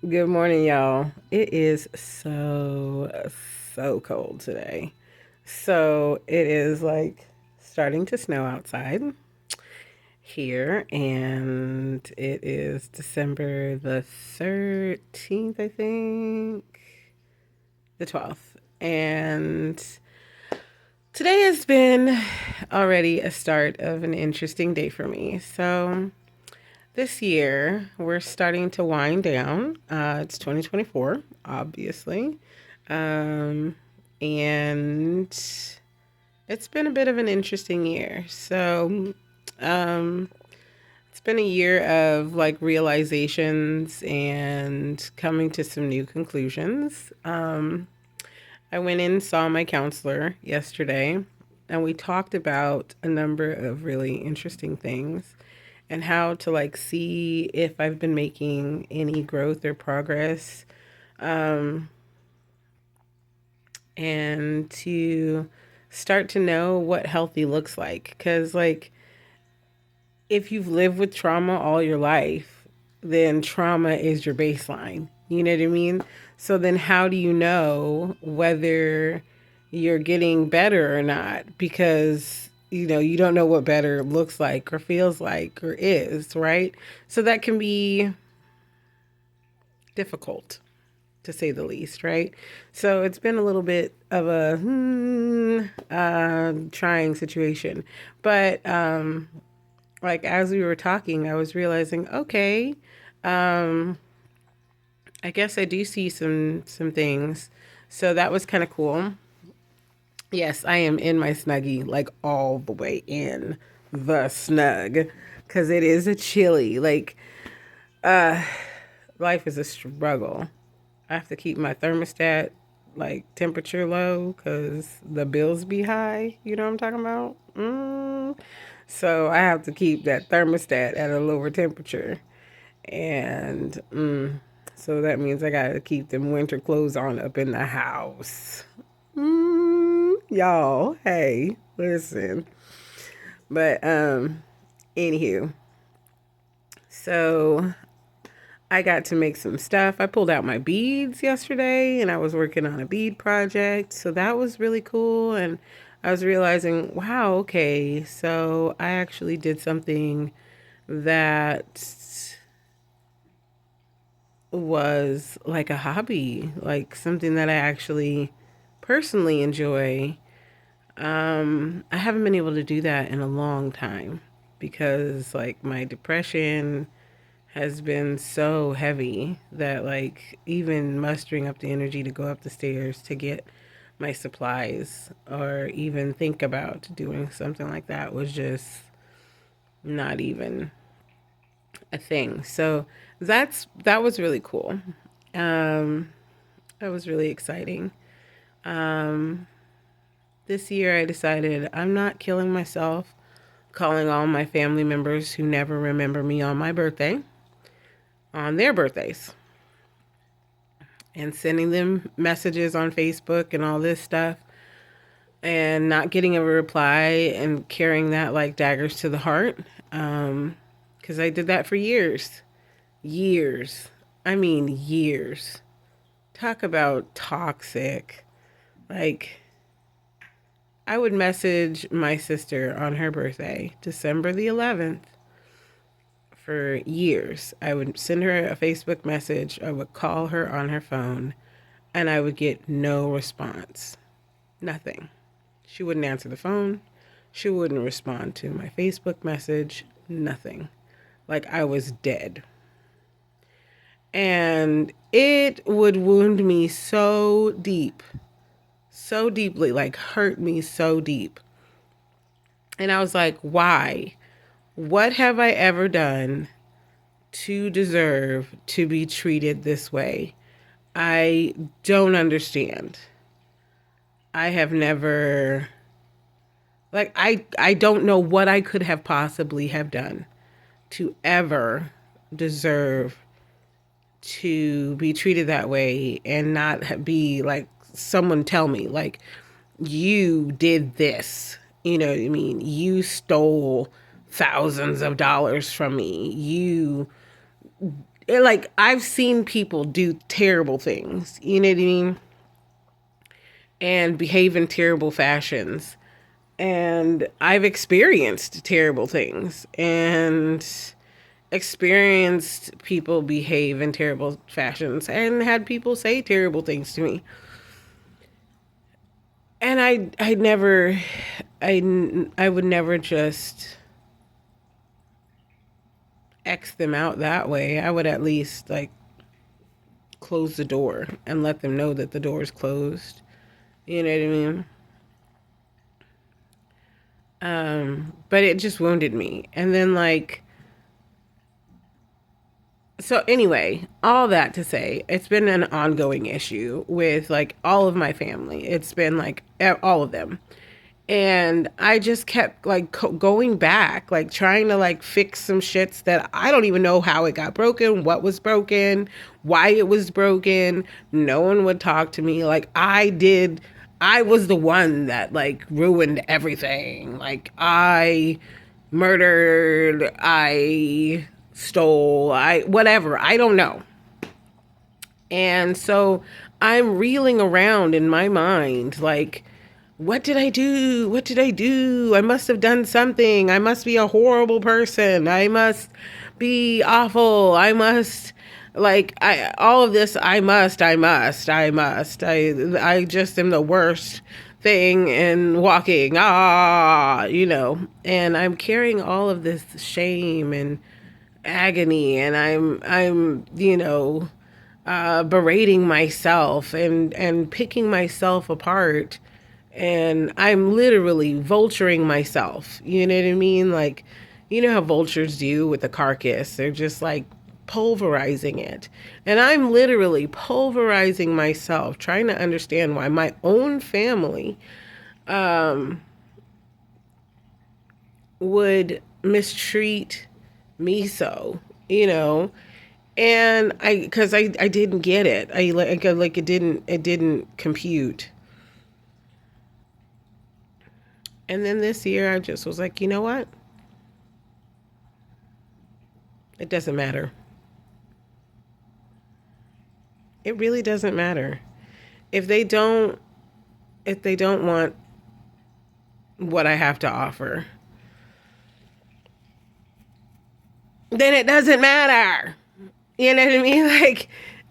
Good morning, y'all. It is so cold today. So it is like starting to snow outside here, and it is December the 13th, I think, the 12th. And today has been already a start of an interesting day for me. So this year, we're starting to wind down. It's 2024, obviously. Um, and it's been a bit of an interesting year. Um, it's been a year of like realizations and coming to some new conclusions. I went in and saw my counselor yesterday, and we talked about a number of really interesting things and how to like see if I've been making any growth or progress, um, and to start to know what healthy looks like. Because, like, if you've lived with trauma all your life, then trauma is your baseline. You know what I mean? So then, how do you know whether you're getting better or not? Because you don't know what better looks like or feels like or is, right? So that can be difficult to say the least, right? So it's been a little bit of a trying situation. But like as we were talking, I was realizing, okay, um, I guess I do see some things. So that was kind of cool. Yes, I am in my snuggie, like all the way in the snug, because it is a chilly. Like, uh, life is a struggle. I have to keep my thermostat like temperature low because the bills be high. You know what I'm talking about? So I have to keep that thermostat at a lower temperature, and so that means I gotta keep them winter clothes on up in the house. Y'all, hey, listen. But anywho, so I got to make some stuff. I pulled out my beads yesterday and I was working on a bead project. So that was really cool. And I was realizing, wow, okay, so I actually did something that was like a hobby, like something that I actually personally enjoy. I haven't been able to do that in a long time because like my depression has been so heavy that like even mustering up the energy to go up the stairs to get my supplies or even think about doing something like that was just not even a thing. So that was really cool. Um that was really exciting. Um this year I decided I'm not killing myself calling all my family members who never remember me on my birthday on their birthdays and sending them messages on Facebook and all this stuff and not getting a reply and carrying that like daggers to the heart. Because I did that for years. Years. I mean, years. Talk about toxic. Like, I would message my sister on her birthday, December the 11th, for years. I would send her a Facebook message. I would call her on her phone, and I would get no response. Nothing. She wouldn't answer the phone. She wouldn't respond to my Facebook message. Nothing. Like I was dead. And it would wound me so deep, so deeply, like hurt me so deep. And I was like, why? What have I ever done to deserve to be treated this way? I don't understand. I have never like I don't know what I could have possibly have done to ever deserve to be treated that way and not be like someone tell me like you did this. You know what I mean? You stole thousands of dollars from me. You like I've seen people do terrible things, you know what I mean? And behave in terrible fashions. And I've experienced terrible things and experienced people behave in terrible fashions and had people say terrible things to me. And I never, I would never just X them out that way. I would at least like close the door and let them know that the door is closed. You know what I mean? But it just wounded me. And then like, so anyway, all that to say, it's been an ongoing issue with like all of my family. It's been like all of them. And I just kept like going back, like trying to like fix some shits that I don't even know how it got broken, what was broken, why it was broken. No one would talk to me. Like I was the one that like ruined everything. Like I murdered, I stole, I whatever, I don't know. And so I'm reeling around in my mind like, what did I do? What did I do? I must have done something. I must be a horrible person. I must be awful. I must like I all of this I just am the worst thing in walking. And I'm carrying all of this shame and agony and I'm berating myself and picking myself apart, and I'm literally vulturing myself. You know what I mean? Like, you know how vultures do with the carcass? They're just like pulverizing it. And I'm literally pulverizing myself, trying to understand why my own family would mistreat me so, you know? And because I didn't get it. Like it didn't compute. And then this year I just was like, you know what? It doesn't matter. It really doesn't matter. If they don't if they don't want what I have to offer, then it doesn't matter. You know what I mean? Like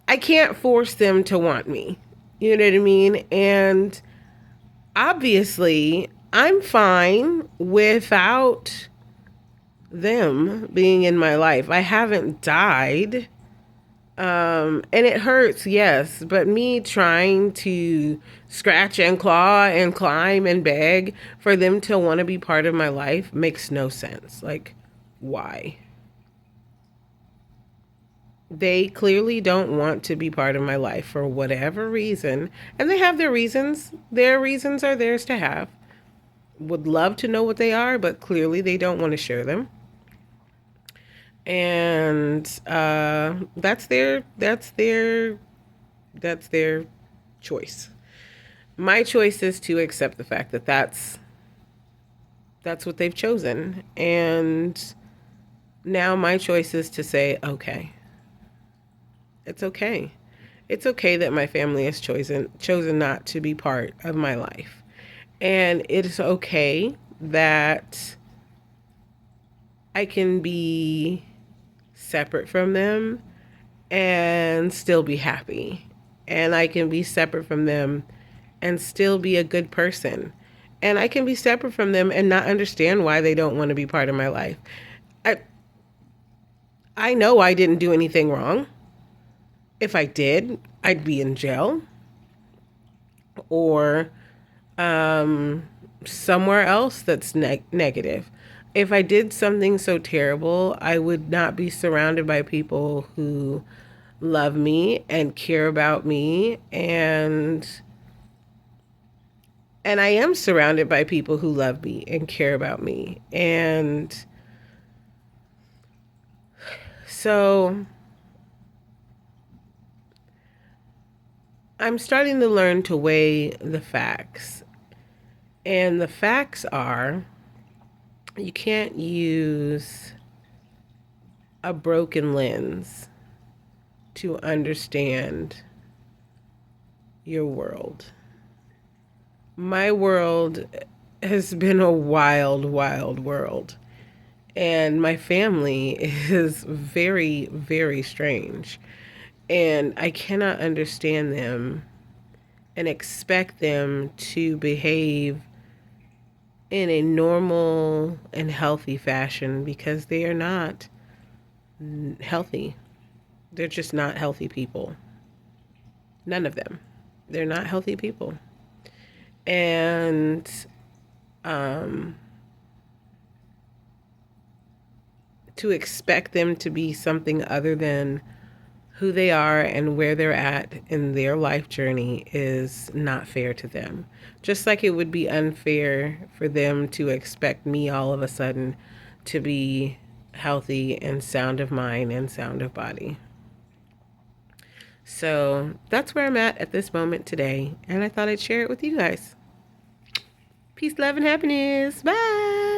I can't force them to want me. You know what I mean? And obviously, I'm fine without them being in my life. I haven't died. And it hurts, yes, but me trying to scratch and claw and climb and beg for them to want to be part of my life makes no sense. Like, why? They clearly don't want to be part of my life for whatever reason, and they have their reasons. Their reasons are theirs to have. Would love to know what they are, but clearly they don't want to share them. And that's their choice. My choice is to accept the fact that that's what they've chosen, and now my choice is to say, okay, it's okay. It's okay that my family has chosen not to be part of my life, and it's okay that I can be separate from them and still be happy. And I can be separate from them and still be a good person. And I can be separate from them and not understand why they don't want to be part of my life. I I know I didn't do anything wrong. If I did, I'd be in jail or somewhere else that's negative. If I did something so terrible, I would not be surrounded by people who love me and care about me, and I am surrounded by people who love me and care about me. And so I'm starting to learn to weigh the facts. And the facts are you can't use a broken lens to understand your world. My world has been a wild, wild world. And my family is very, very strange. And I cannot understand them and expect them to behave in a normal and healthy fashion because they are not healthy. They're just not healthy people. None of them. They're not healthy people. And um, to expect them to be something other than who they are and where they're at in their life journey is not fair to them. Just like it would be unfair for them to expect me all of a sudden to be healthy and sound of mind and sound of body. So that's where I'm at this moment today. And I thought I'd share it with you guys. Peace, love, and happiness. Bye.